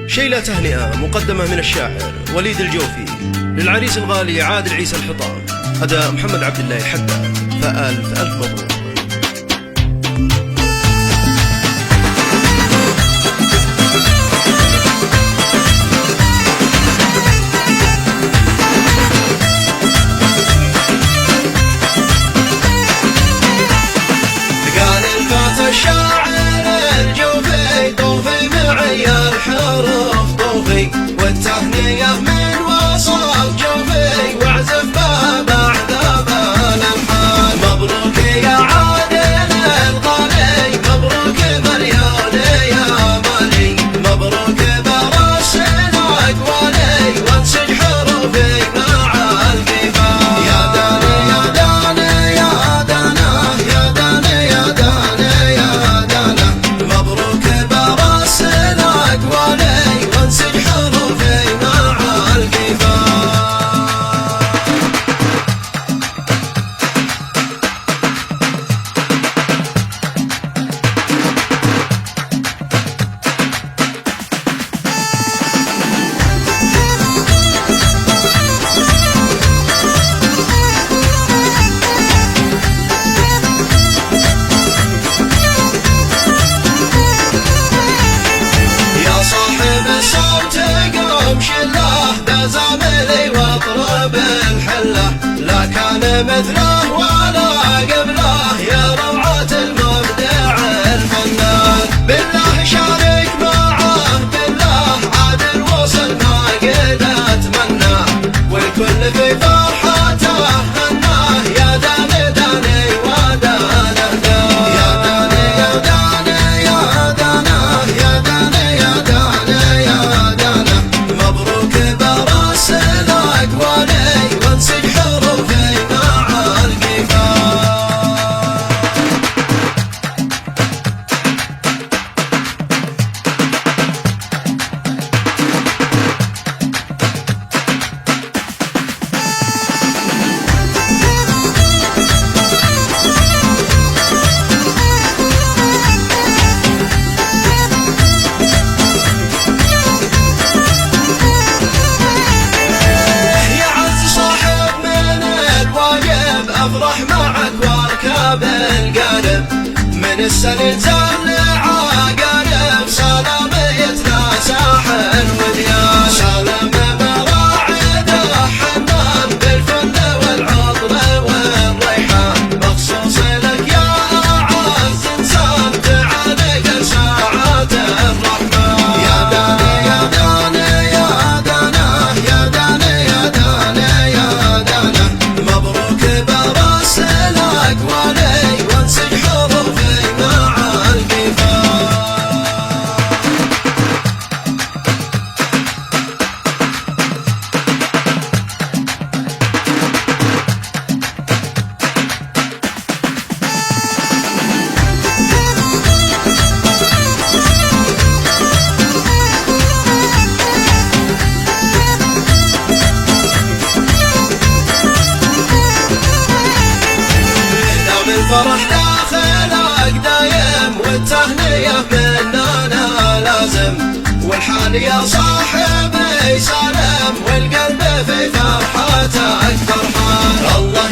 شيلة تهنئة مقدمة من الشاعر وليد الجوفي للعريس الغالي عادل عيسى الحطام، أداء محمد عبد الله الحداد. فألف ألف مبروك. قال الفات الشاعر الجوفي طوفي معي الحروف طوفي، والتهنئة من وصف جوفي واعزف بعد الألحان. مبروك يا عادل الغالي، مبروك مليون يا مالي، مبروك براس الأقوالي وانسج حروفي مع الكفاح. يا داني يا داني يا دانا، يا داني يا داني يا دانا، مبروك براس الأقوالي وانسج حروفي مع الكفاح. زاملي واطرب الحله، لا كان مثله ولا قبله يا روعة المبدع الفنان. بالله شارك معاه، بالله عادل وصل ما قد اتمنى، والكل في فرحته هناه. يا داني داني ودانا يا داني يا داني يا دانا، يا داني يا داني يا دانا، مبروك براس الأقوالي وانسج حروفي مع الكفاح. افرح معك واركب القلب من السنين زلع قلب، سلاميتنا ساحل وديان، سلام مراعده حنان بالفن والعطر والريحان، مخصوص لك يا اعز انسان تعانق ساعات الرحمن. يا داني يا داني يا دانا، يا داني يا داني يا دانا، مبروك براس الأقوالي وانسج حروفي مع الكفاح. الفرح داخلك دايم والتهنئة مننا لازم، والحال يا صاحبي سالم والقلب في فرحتك فرحان. الله